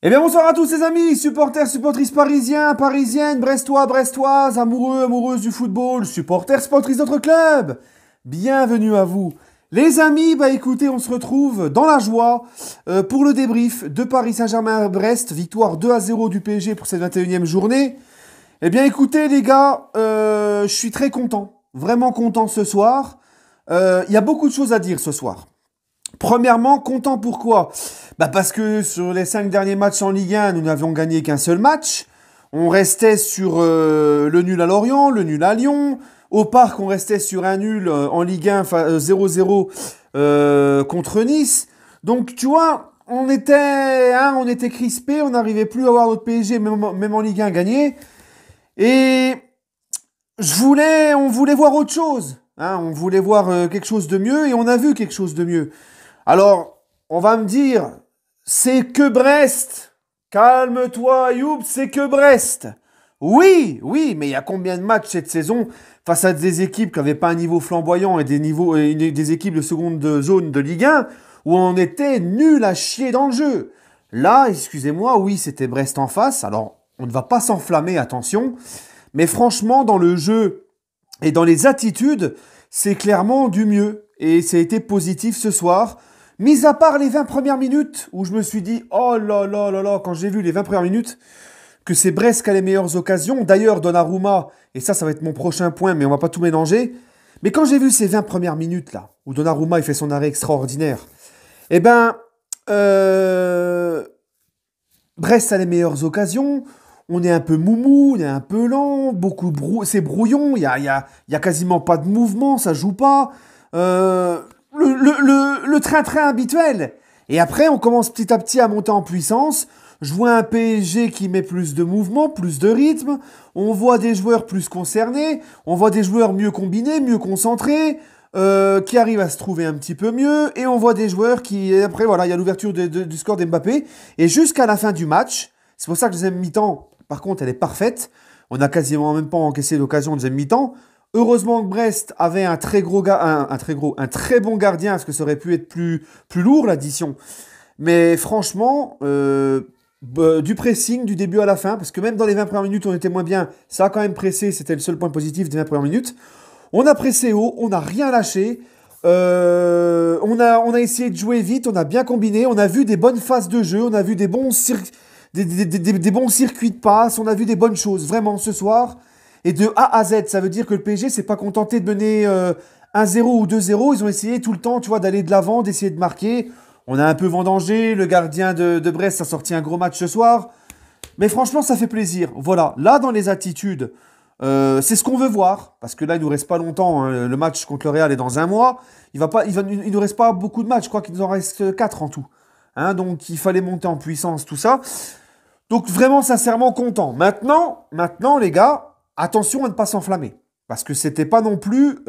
Eh bien bonsoir à tous les amis, supporters, supportrices parisiens, parisiennes, brestois, brestoises, amoureux, amoureuses du football, supporters, supportrices d'autres clubs. Bienvenue à vous. Les amis, bah écoutez, on se retrouve dans la joie pour le débrief de Paris Saint-Germain-Brest, victoire 2-0 du PSG pour cette 21e journée. Eh bien écoutez les gars, je suis très content, vraiment content ce soir. Il y a beaucoup de choses à dire ce soir. Premièrement, content pourquoi? Bah parce que sur les 5 derniers matchs en Ligue 1, nous n'avions gagné qu'un seul match. On restait sur le nul à Lorient, le nul à Lyon. Au Parc, on restait sur un nul en Ligue 1 0-0 contre Nice. Donc tu vois, on était crispés, on n'arrivait plus à voir notre PSG, même en Ligue 1, gagner. Et on voulait voir autre chose. On voulait voir quelque chose de mieux et on a vu quelque chose de mieux. Alors, on va me dire, c'est que Brest. Calme-toi, Ayoub, c'est que Brest. Oui, oui, mais il y a combien de matchs cette saison face à des équipes qui n'avaient pas un niveau flamboyant et des équipes de seconde zone de Ligue 1 où on était nul à chier dans le jeu. Là, excusez-moi, oui, c'était Brest en face. Alors, on ne va pas s'enflammer, attention. Mais franchement, dans le jeu et dans les attitudes, c'est clairement du mieux. Et ça a été positif ce soir. Mis à part les 20 premières minutes, où je me suis dit, oh là là là là, quand j'ai vu les 20 premières minutes, que c'est Brest qui a les meilleures occasions. D'ailleurs, Donnarumma, et ça va être mon prochain point, mais on va pas tout mélanger. Mais quand j'ai vu ces 20 premières minutes là, où Donnarumma il fait son arrêt extraordinaire, eh ben, Brest a les meilleures occasions. On est un peu moumou, on est un peu lent, c'est brouillon, il y a quasiment pas de mouvement, ça joue pas. Le train-train habituel. Et après, on commence petit à petit à monter en puissance. Je vois un PSG qui met plus de mouvement, plus de rythme. On voit des joueurs plus concernés. On voit des joueurs mieux combinés, mieux concentrés, qui arrivent à se trouver un petit peu mieux. Et on voit des joueurs qui... Après, voilà, il y a l'ouverture du score d'Mbappé. Et jusqu'à la fin du match, c'est pour ça que la deuxième mi-temps, par contre, elle est parfaite. On n'a quasiment même pas encaissé l'occasion de deuxième mi-temps. Heureusement que Brest avait un très bon gardien, parce que ça aurait pu être plus lourd l'addition. Mais franchement, du pressing du début à la fin, parce que même dans les 20 premières minutes, on était moins bien. Ça a quand même pressé, c'était le seul point positif des 20 premières minutes. On a pressé haut, on n'a rien lâché. On a essayé de jouer vite, on a bien combiné, on a vu des bonnes phases de jeu, on a vu des bons circuits de passe, on a vu des bonnes choses, vraiment, ce soir. Et de A à Z, ça veut dire que le PSG s'est pas contenté de mener 1-0 ou 2-0. Ils ont essayé tout le temps, tu vois, d'aller de l'avant, d'essayer de marquer. On a un peu vendangé. Le gardien de Brest a sorti un gros match ce soir. Mais franchement, ça fait plaisir. Voilà, là, dans les attitudes, c'est ce qu'on veut voir. Parce que là, il nous reste pas longtemps. Hein. Le match contre le Real est dans un mois. Il nous reste pas beaucoup de matchs. Je crois qu'il nous en reste 4 en tout. Hein, donc, il fallait monter en puissance, tout ça. Donc, vraiment, sincèrement, content. Maintenant, les gars... Attention à ne pas s'enflammer. Parce que c'était pas non plus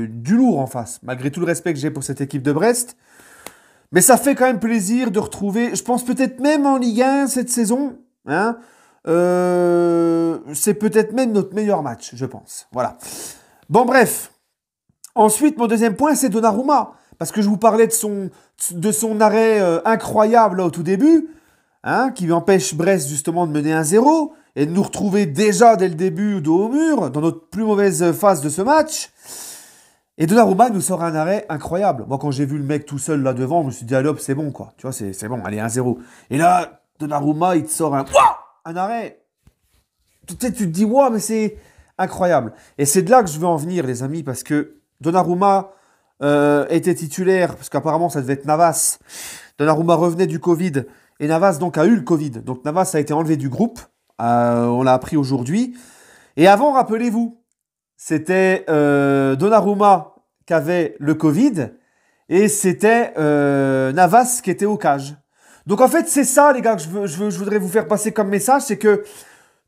du lourd en face. Malgré tout le respect que j'ai pour cette équipe de Brest. Mais ça fait quand même plaisir de retrouver. Je pense peut-être même en Ligue 1 cette saison. Hein, c'est peut-être même notre meilleur match, je pense. Voilà. Bon, bref. Ensuite, mon deuxième point, c'est Donnarumma. Parce que je vous parlais de son arrêt incroyable là, au tout début. Hein, qui empêche Brest justement de mener 1-0 et de nous retrouver déjà dès le début dos au mur, dans notre plus mauvaise phase de ce match. Et Donnarumma nous sort un arrêt incroyable. Moi, quand j'ai vu le mec tout seul là devant, je me suis dit, allez hop, c'est bon, quoi. Tu vois, c'est bon, allez, 1-0. Et là, Donnarumma, il te sort un arrêt. Tu te dis, waouh, mais c'est incroyable. Et c'est de là que je veux en venir, les amis, parce que Donnarumma était titulaire, parce qu'apparemment, ça devait être Navas. Donnarumma revenait du Covid. Et Navas donc a eu le Covid. Donc Navas a été enlevé du groupe. On l'a appris aujourd'hui. Et avant, rappelez-vous, c'était Donnarumma qui avait le Covid. Et c'était Navas qui était au cage. Donc en fait, c'est ça, les gars, que je voudrais vous faire passer comme message. C'est que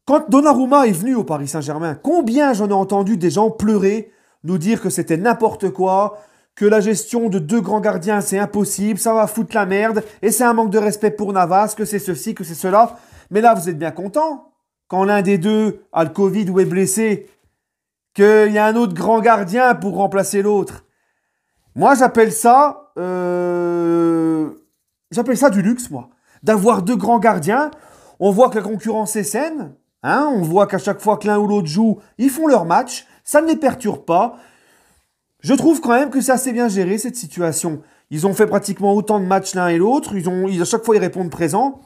quand Donnarumma est venu au Paris Saint-Germain, combien j'en ai entendu des gens pleurer, nous dire que c'était n'importe quoi, que la gestion de 2 grands gardiens, c'est impossible, ça va foutre la merde, et c'est un manque de respect pour Navas, que c'est ceci, que c'est cela. Mais là, vous êtes bien content quand l'un des deux a le Covid ou est blessé, qu'il y a un autre grand gardien pour remplacer l'autre. Moi, j'appelle ça du luxe, moi. d'avoir deux grands gardiens. On voit que la concurrence est saine. Hein, on voit qu'à chaque fois que l'un ou l'autre joue, ils font leur match. Ça ne les perturbe pas. Je trouve quand même que c'est assez bien géré cette situation. Ils ont fait pratiquement autant de matchs l'un et l'autre. À chaque fois, ils répondent présent.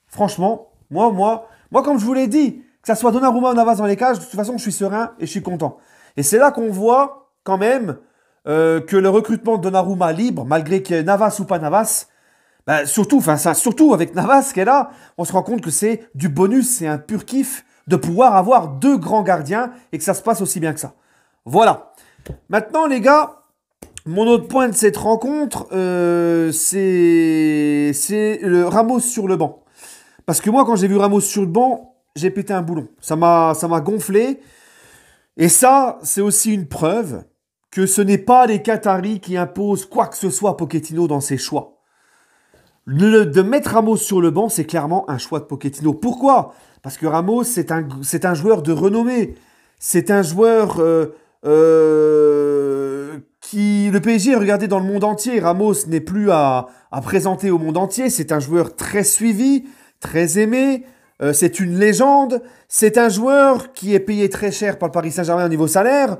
Franchement, moi, comme je vous l'ai dit, que ça soit Donnarumma ou Navas dans les cages, de toute façon, je suis serein et je suis content. Et c'est là qu'on voit quand même que le recrutement de Donnarumma libre, malgré qu'il y ait Navas ou pas Navas, surtout avec Navas qui est là, on se rend compte que c'est du bonus, c'est un pur kiff de pouvoir avoir deux grands gardiens et que ça se passe aussi bien que ça. Voilà. Maintenant, les gars, mon autre point de cette rencontre, c'est le Ramos sur le banc. Parce que moi, quand j'ai vu Ramos sur le banc, j'ai pété un boulon. Ça m'a gonflé. Et ça, c'est aussi une preuve que ce n'est pas les Qataris qui imposent quoi que ce soit à Pochettino dans ses choix. De mettre Ramos sur le banc, c'est clairement un choix de Pochettino. Pourquoi ? Parce que Ramos, c'est un joueur de renommée. C'est un joueur qui... Le PSG est regardé dans le monde entier. Ramos n'est plus à présenter au monde entier. C'est un joueur très suivi, très aimé. C'est une légende. C'est un joueur qui est payé très cher par le Paris Saint-Germain au niveau salaire.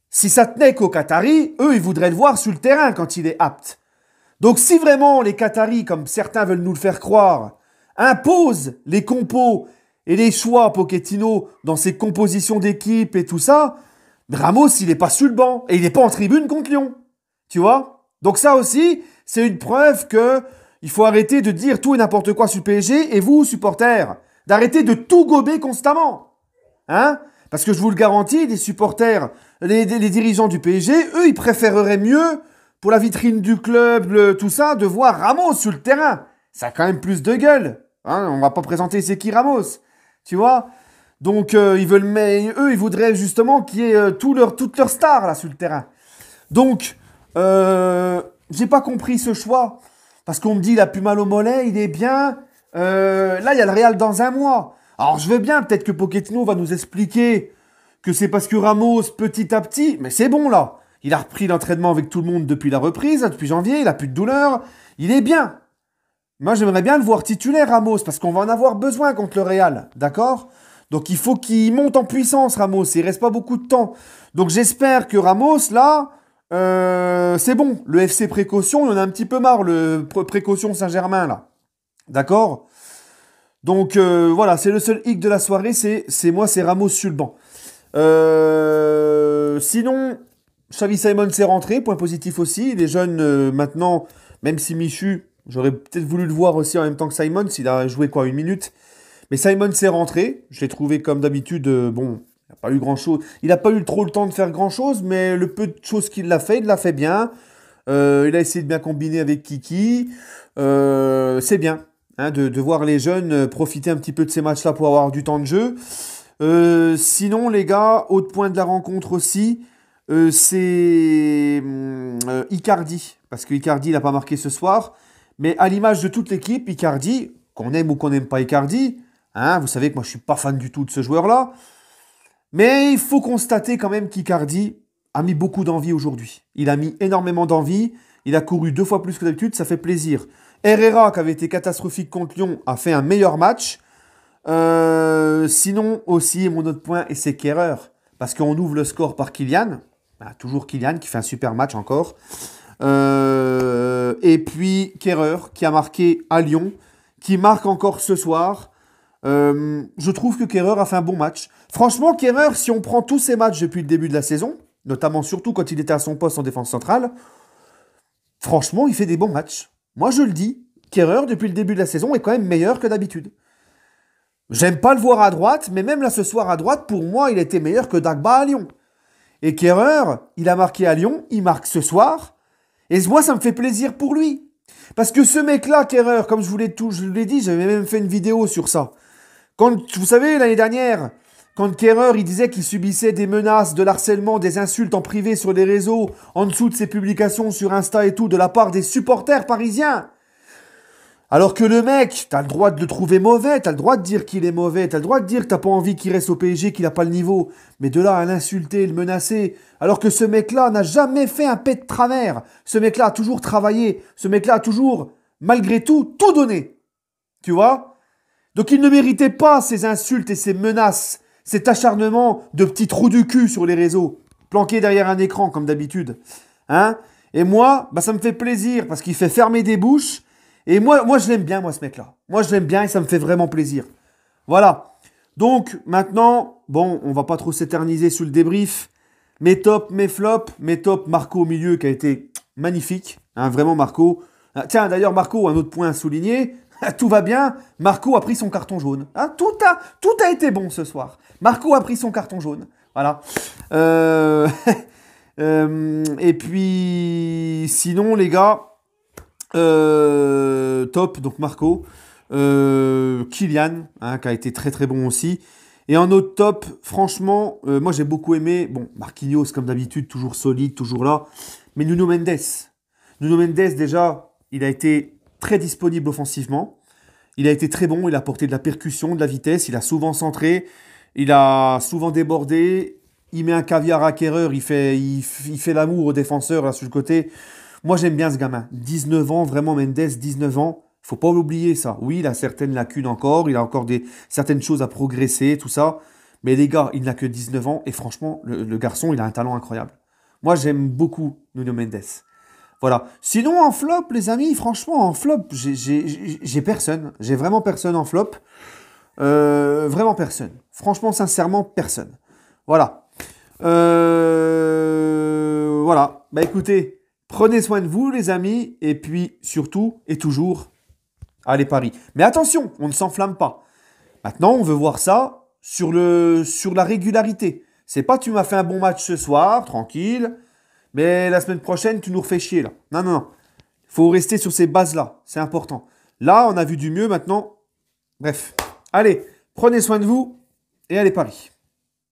Si ça tenait qu'aux Qataris, eux, ils voudraient le voir sur le terrain quand il est apte. Donc si vraiment les Qataris, comme certains veulent nous le faire croire, imposent les compos et les choix à Pochettino dans ses compositions d'équipe et tout ça, Ramos, il n'est pas sur le banc et il n'est pas en tribune contre Lyon. Tu vois ? Donc ça aussi, c'est une preuve que il faut arrêter de dire tout et n'importe quoi sur le PSG et vous, supporters, d'arrêter de tout gober constamment. Hein ? Parce que je vous le garantis, les supporters, les dirigeants du PSG, eux, ils préféreraient mieux, pour la vitrine du club, tout ça, de voir Ramos sur le terrain. Ça a quand même plus de gueule. Hein, on va pas présenter c'est qui Ramos. Tu vois ? Donc, ils voudraient justement qu'il y ait toutes leurs stars là sur le terrain. Donc, j'ai pas compris ce choix. Parce qu'on me dit, il a plus mal au mollet, il est bien. Là, il y a le Real dans un mois. Alors, je veux bien, peut-être que Pochettino va nous expliquer que c'est parce que Ramos, petit à petit, mais c'est bon là. Il a repris l'entraînement avec tout le monde depuis la reprise, depuis janvier, il n'a plus de douleur, il est bien. Moi, j'aimerais bien le voir titulaire, Ramos, parce qu'on va en avoir besoin contre le Real, d'accord ? Donc, il faut qu'il monte en puissance, Ramos, il ne reste pas beaucoup de temps. Donc, j'espère que Ramos, là, c'est bon. Le FC Précaution, il en a un petit peu marre, le Précaution Saint-Germain, là. D'accord ? Donc, voilà, c'est le seul hic de la soirée, c'est Ramos sur le banc. Sinon... Xavi Simons s'est rentré, point positif aussi. Les jeunes, maintenant, même si Michu, j'aurais peut-être voulu le voir aussi en même temps que Simons, il a joué quoi, 1 minute. Mais Simons s'est rentré, je l'ai trouvé comme d'habitude, bon, il n'a pas eu grand-chose. Il n'a pas eu trop le temps de faire grand-chose, mais le peu de choses qu'il a fait, il l'a fait bien. Il a essayé de bien combiner avec Kiki. C'est bien hein, de voir les jeunes profiter un petit peu de ces matchs-là pour avoir du temps de jeu. Sinon, les gars, autre point de la rencontre aussi, c'est Icardi, parce que Icardi il n'a pas marqué ce soir, mais à l'image de toute l'équipe, Icardi, qu'on aime ou qu'on n'aime pas Icardi, hein, vous savez que moi je suis pas fan du tout de ce joueur-là, mais il faut constater quand même qu'Icardi a mis beaucoup d'envie aujourd'hui. Il a mis énormément d'envie, il a couru 2 fois plus que d'habitude, ça fait plaisir. Herrera, qui avait été catastrophique contre Lyon, a fait un meilleur match. Sinon aussi, mon autre point, et c'est Kehrer, parce qu'on ouvre le score par Kylian. Toujours Kylian qui fait un super match encore. Et puis Kehrer qui a marqué à Lyon, qui marque encore ce soir. Je trouve que Kehrer a fait un bon match. Franchement, Kehrer, si on prend tous ses matchs depuis le début de la saison, notamment surtout quand il était à son poste en défense centrale, franchement, il fait des bons matchs. Moi, je le dis, Kehrer, depuis le début de la saison, est quand même meilleur que d'habitude. J'aime pas le voir à droite, mais même là ce soir à droite, pour moi, il était meilleur que Dagba à Lyon. Et Kehrer, il a marqué à Lyon, il marque ce soir. Et moi, ça me fait plaisir pour lui. Parce que ce mec-là, Kehrer, comme je vous l'ai dit, j'avais même fait une vidéo sur ça. Quand, vous savez, l'année dernière, quand Kehrer, il disait qu'il subissait des menaces, de l'harcèlement, des insultes en privé sur les réseaux, en dessous de ses publications sur Insta et tout, de la part des supporters parisiens. Alors que le mec, t'as le droit de le trouver mauvais, t'as le droit de dire qu'il est mauvais, t'as le droit de dire que t'as pas envie qu'il reste au PSG, qu'il a pas le niveau. Mais de là à l'insulter, le menacer, alors que ce mec-là n'a jamais fait un pet de travers. Ce mec-là a toujours travaillé, ce mec-là a toujours, malgré tout, tout donné. Tu vois? Donc il ne méritait pas ces insultes et ces menaces, cet acharnement de petits trous du cul sur les réseaux, planqués derrière un écran comme d'habitude. Hein? Et moi, bah, ça me fait plaisir parce qu'il fait fermer des bouches. Et moi je l'aime bien, moi, ce mec-là. Moi, je l'aime bien et ça me fait vraiment plaisir. Voilà. Donc, maintenant, bon, on va pas trop s'éterniser sur le débrief. Mes tops, mes flops. Mes tops, Marco au milieu qui a été magnifique. Hein, vraiment, Marco. Ah, tiens, d'ailleurs, Marco, un autre point à souligner. Tout va bien. Marco a pris son carton jaune. Hein, tout a été bon ce soir. Marco a pris son carton jaune. Voilà. Et puis, sinon, les gars, top, donc Marco. Kylian, hein, qui a été très très bon aussi. Et en autre top, franchement, moi j'ai beaucoup aimé. Bon, Marquinhos, comme d'habitude, toujours solide, toujours là. Mais Nuno Mendes. Nuno Mendes, déjà, il a été très disponible offensivement. Il a été très bon, il a apporté de la percussion, de la vitesse, il a souvent centré, il a souvent débordé. Il met un caviar acquéreur, il fait l'amour au défenseur là sur le côté. Moi j'aime bien ce gamin. 19 ans, vraiment Mendes, 19 ans. Faut pas l'oublier ça. Oui, il a certaines lacunes encore, il a encore certaines choses à progresser, tout ça. Mais les gars, il n'a que 19 ans et franchement, le garçon, il a un talent incroyable. Moi j'aime beaucoup Nuno Mendes. Voilà. Sinon en flop, les amis, franchement en flop, j'ai personne. J'ai vraiment personne en flop. Vraiment personne. Franchement, sincèrement, personne. Voilà. Voilà. Bah écoutez, prenez soin de vous, les amis, et puis surtout et toujours, allez Paris. Mais attention, on ne s'enflamme pas. Maintenant, on veut voir ça sur la régularité. C'est pas tu m'as fait un bon match ce soir, tranquille, mais la semaine prochaine tu nous refais chier là. Non, non, non. Il faut rester sur ces bases-là. C'est important. Là, on a vu du mieux maintenant. Bref. Allez, prenez soin de vous et allez Paris.